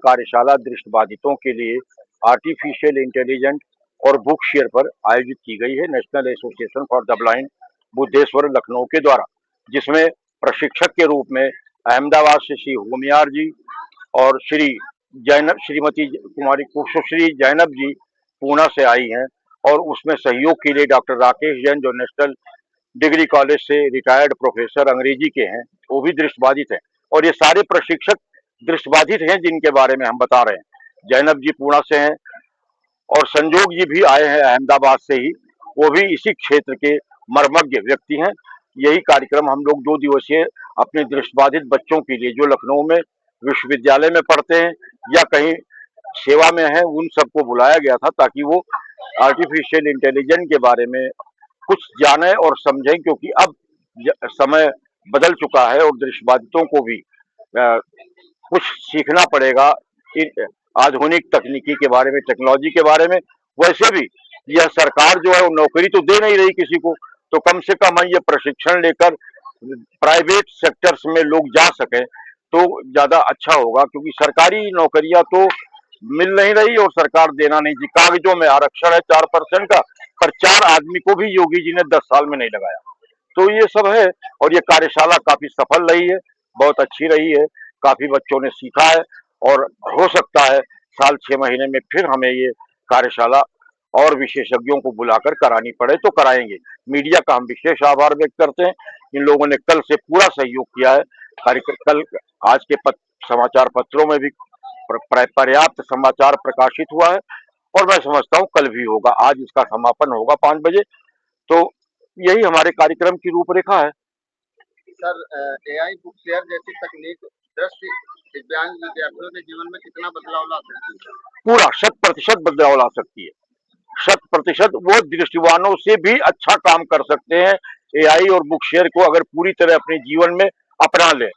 कार्यशाला दृष्टिबाधितों के लिए आर्टिफिशियल इंटेलिजेंट और बुक शेयर पर आयोजित की गई है national association for the blind Buddheshwar Lucknow के द्वारा, जिसमें प्रशिक्षक के रूप में अहमदाबाद से श्री होमियार जी और श्रीमती कुमारी सुश्री जैनब जी पूना से आई हैं, और उसमें सहयोग के लिए डॉक्टर राकेश जैन जो नेशनल डिग्री कॉलेज से रिटायर्ड प्रोफेसर अंग्रेजी के हैं, वो भी दृष्टिबाधित हैं। और ये सारे प्रशिक्षक दृष्टिबाधित हैं जिनके बारे में हम बता रहे हैं। जैनब जी पुणे से हैं और संजोग जी भी आए हैं अहमदाबाद से ही, वो भी इसी क्षेत्र के मर्मज्ञ व्यक्ति हैं। यही कार्यक्रम हम लोग 2 दिवसीय अपने दृष्टिबाधित बच्चों के लिए जो लखनऊ में विश्वविद्यालय में पढ़ते हैं या कहीं सेवा में हैं, उन सबको बुलाया गया था ताकि वो आर्टिफिशियल इंटेलिजेंस के बारे में कुछ जाने और समझें, क्योंकि अब समय बदल चुका है और दृष्टिबाधितों को भी कुछ सीखना पड़ेगा इन आधुनिक तकनीकी के बारे में, टेक्नोलॉजी के बारे में। वैसे भी यह सरकार जो है वो नौकरी तो दे नहीं रही किसी को, तो कम से कम ये प्रशिक्षण लेकर प्राइवेट सेक्टर्स में लोग जा सकें तो ज्यादा अच्छा होगा, क्योंकि सरकारी नौकरियां तो मिल नहीं रही और सरकार देना नहीं चाहिए। कागजों में आरक्षण है 4% का, पर 4 आदमी को भी योगी जी ने 10 साल में नहीं लगाया। तो ये सब है, और ये कार्यशाला काफी सफल रही है, बहुत अच्छी रही है, काफी बच्चों ने सीखा है, और हो सकता है साल 6 महीने में फिर हमें ये कार्यशाला और विशेषज्ञों को बुलाकर करानी पड़े तो कराएंगे। मीडिया का हम विशेष आभार व्यक्त करते हैं, इन लोगों ने कल से पूरा सहयोग किया है। कल आज के समाचार पत्रों में भी पर्याप्त समाचार प्रकाशित हुआ है, और मैं समझता हूँ कल भी होगा। आज इसका समापन होगा 5 बजे। तो यही हमारे कार्यक्रम की रूपरेखा है। सर, एआई बुक शेयर जैसी तकनीक दृष्टि दिव्यांग विद्यार्थियों के जीवन में कितना बदलाव ला सकती है? पूरा 100% बदलाव ला सकती है। 100% वो दृष्टिवानों से भी अच्छा काम कर सकते हैं एआई और बुक शेयर को अगर पूरी तरह अपने जीवन में अपना ले।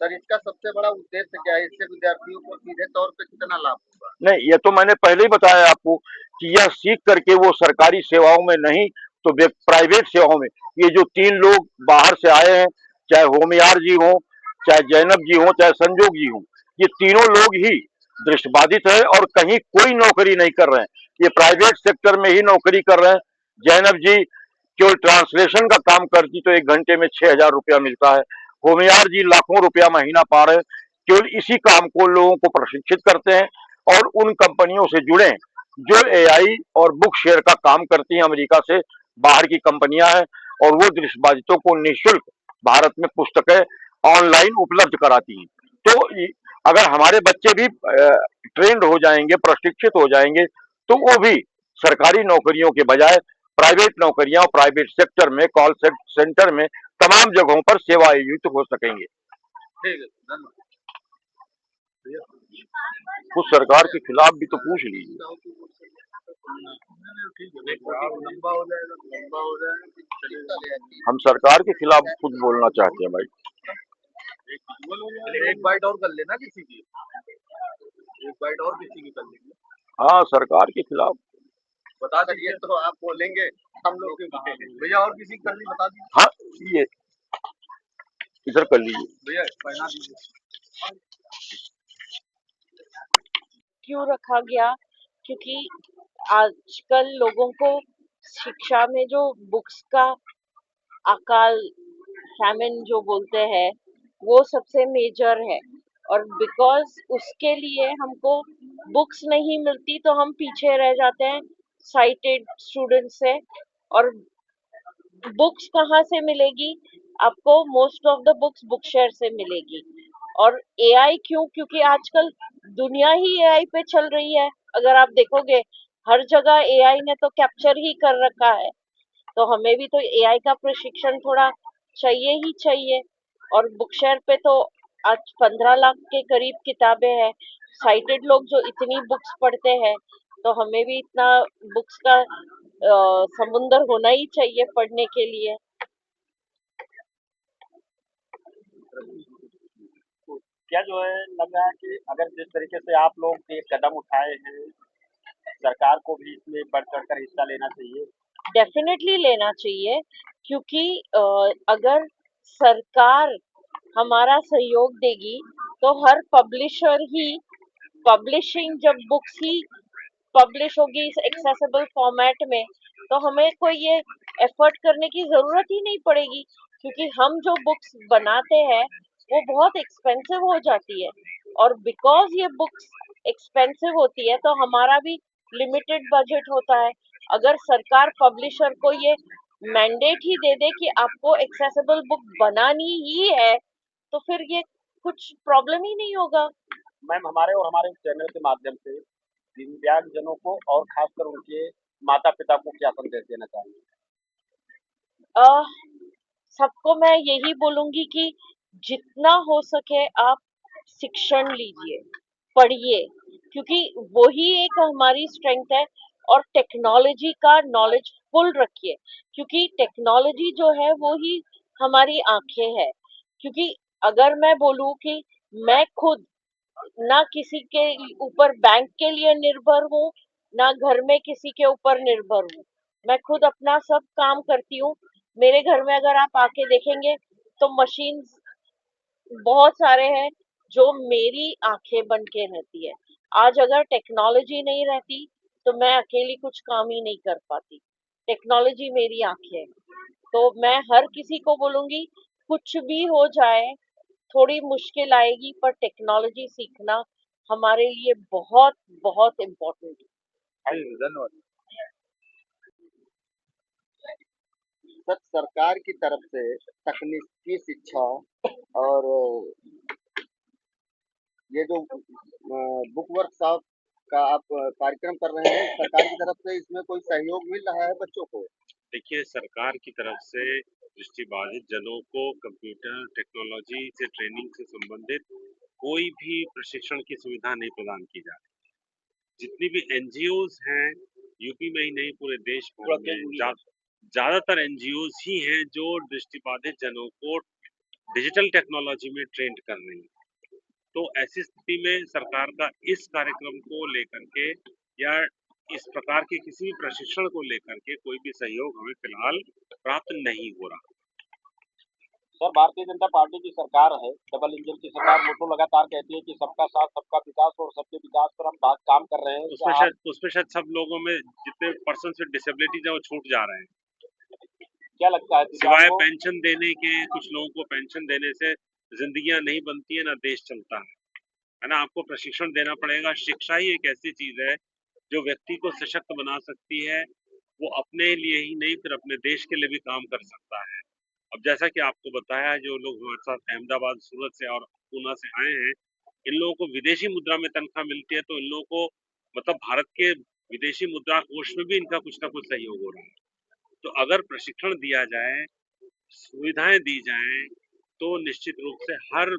सर, इसका सबसे बड़ा उद्देश्य क्या है? इससे विद्यार्थियों को सीधे तौर पे कितना लाभ होगा? नहीं, ये तो मैंने पहले ही बताया आपको कि यह सीख करके वो सरकारी सेवाओं में नहीं तो प्राइवेट सेवाओं में, ये जो 3 लोग बाहर से आए हैं, चाहे होमियार जी हो, चाहे जैनब जी हो, चाहे संजोग जी हो, ये तीनों लोग ही दृष्टिबाधित है और कहीं कोई नौकरी नहीं कर रहे हैं, ये प्राइवेट सेक्टर में ही नौकरी कर रहे हैं। जैनब जी केवल ट्रांसलेशन का काम करती तो 1 घंटे में 6,000 रुपया मिलता है। होमियार जी लाखों रुपया महीना पा रहे हैं, केवल इसी काम को लोगों को प्रशिक्षित करते हैं और उन कंपनियों से जुड़े जो एआई और बुक शेयर का काम करती हैं। अमेरिका से बाहर की कंपनियां हैं और वो दृष्टिबाधितों को निःशुल्क भारत में पुस्तकें ऑनलाइन उपलब्ध कराती हैं। तो अगर हमारे बच्चे भी ट्रेंड हो जाएंगे, प्रशिक्षित हो जाएंगे, तो वो भी सरकारी नौकरियों के बजाय प्राइवेट नौकरियां और प्राइवेट सेक्टर में, कॉल सेंटर में, तमाम जगहों पर सेवा आयोजित हो सकेंगे। ठीक है, धन्यवाद। कुछ सरकार के खिलाफ भी तो पूछ लीजिए। हम सरकार के खिलाफ खुद बोलना चाहते हैं भाई। एक बाइट और कर लेना किसी की, एक बाइट और किसी की कर लेंगे। हाँ, सरकार के खिलाफ बता दीजिए तो आप बोलेंगे, हम लोग भैया और किसी कर ली बता दीजिए। हाँ, ये इधर कर लीजिए भैया, पहना दीजिए। क्यों रखा गया? क्योंकि आजकल लोगों को शिक्षा में जो बुक्स का अकाल, फैमिन जो बोलते हैं, वो सबसे मेजर है, और बिकॉज उसके लिए हमको बुक्स नहीं मिलती तो हम पीछे रह जाते हैं साइटेड स्टूडेंट से। और बुक्स कहाँ से मिलेगी आपको? Most of the books book share से मिलेगी। और एआई क्यों? क्योंकि आजकल दुनिया ही एआई पे चल रही है। अगर आप देखोगे हर जगह एआई ने तो कैप्चर ही कर रखा है, तो हमें भी तो एआई का प्रशिक्षण थोड़ा चाहिए ही चाहिए। और बुक शेयर पे तो आज 15 लाख के करीब किताबें हैं। साइटेड लोग जो इतनी बुक्स पढ़ते हैं, तो हमें भी इतना बुक्स का समुंदर होना ही चाहिए पढ़ने के लिए। क्या जो है लग रहा है कि अगर जिस तरीके से आप लोग ये कदम उठाए हैं, सरकार को भी इसमें बढ़ चढ़कर हिस्सा लेना चाहिए। डेफिनेटली लेना चाहिए, क्योंकि अगर सरकार हमारा सहयोग देगी तो हर पब्लिशर ही पब्लिशिंग जब बुक्स ही पब्लिश होगी इस एक्सेसिबल फॉर्मेट में, तो हमें कोई ये एफर्ट करने की जरूरत ही नहीं पड़ेगी, क्योंकि हम जो बुक्स बनाते हैं वो बहुत एक्सपेंसिव हो जाती है, और बिकॉज ये बुक्स एक्सपेंसिव होती है तो हमारा भी लिमिटेड बजट होता है। अगर सरकार पब्लिशर को ये मैंडेट ही दे दे कि आपको एक्सेसिबल बुक बनानी ही है, तो फिर ये कुछ प्रॉब्लम ही नहीं होगा। मैम, हमारे और हमारे चैनल के माध्यम से दिव्यांगजनों को और खासकर उनके माता पिता को क्या संदेश देना चाहेंगे? अ, सबको मैं यही बोलूंगी कि जितना हो सके आप शिक्षण लीजिए, पढ़िए, क्योंकि वही एक हमारी स्ट्रेंथ है। और टेक्नोलॉजी का नॉलेज फुल रखिए, क्योंकि टेक्नोलॉजी जो है वो ही हमारी आंखें है। क्योंकि अगर मैं बोलूं कि मैं खुद ना किसी के ऊपर बैंक के लिए निर्भर हूँ, ना घर में किसी के ऊपर निर्भर हूँ, मैं खुद अपना सब काम करती हूँ। मेरे घर में अगर आप आके देखेंगे तो मशीन बहुत सारे हैं जो मेरी आंखें बन के रहती है। आज अगर टेक्नोलॉजी नहीं रहती तो मैं अकेली कुछ काम ही नहीं कर पाती। टेक्नोलॉजी मेरी आंखें है। तो मैं हर किसी को बोलूंगी, कुछ भी हो जाए, थोड़ी मुश्किल आएगी पर टेक्नोलॉजी सीखना हमारे लिए बहुत बहुत इम्पोर्टेंट है। धन्यवाद। सर, सरकार की तरफ से तकनीकी शिक्षा और ये जो बुक वर्कशॉप का आप कार्यक्रम कर रहे हैं, सरकार की तरफ से इसमें कोई सहयोग मिल रहा है बच्चों को? देखिए, सरकार की तरफ से दृष्टिबाधित जनों को कंप्यूटर टेक्नोलॉजी से ट्रेनिंग से संबंधित कोई भी प्रशिक्षण की सुविधा नहीं प्रदान की जा रही। जितनी भी एनजीओज हैं, यूपी में ही नहीं पूरे देश भर में ज्यादातर एनजीओज ही हैं जो दृष्टिबाधित जनों को डिजिटल टेक्नोलॉजी में ट्रेंड कर रही हैं। तो ऐसी स्थिति में सरकार का इस कार्यक्रम को लेकर के या इस प्रकार के किसी भी प्रशिक्षण को लेकर के कोई भी सहयोग हमें फिलहाल प्राप्त नहीं हो रहा। सर, भारतीय जनता पार्टी की सरकार है, डबल इंजन की सरकार, वो तो लगातार कहती है कि सबका साथ सबका विकास और सबके विकास पर हम बात काम कर रहे हैं। उसमें शायद सब लोगों में जितने पर्सन विद डिसेबिलिटीज है वो छूट जा रहे हैं। क्या लगता है, सिवाय पेंशन देने के, कुछ लोगों को पेंशन देने से जिंदगियां नहीं बनती है, ना देश चलता है ना। आपको प्रशिक्षण देना पड़ेगा। शिक्षा ही एक ऐसी चीज है जो व्यक्ति को सशक्त बना सकती है। वो अपने लिए ही नहीं फिर अपने देश के लिए भी काम कर सकता है। अब जैसा कि आपको बताया, जो लोग हमारे साथ अहमदाबाद, सूरत से और पूना से आए हैं, इन लोगों को विदेशी मुद्रा में तनख्वाह मिलती है, तो इन लोगों को मतलब भारत के विदेशी मुद्रा कोष में भी इनका कुछ ना कुछ सहयोग हो रहा है। तो अगर प्रशिक्षण दिया जाए, सुविधाएं दी जाएं, तो निश्चित रूप से हर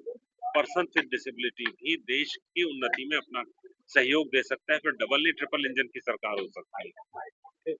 पर्सन विद डिसेबिलिटी भी देश की उन्नति में अपना सहयोग दे सकता है। फिर डबल नहीं ट्रिपल इंजन की सरकार हो सकती है।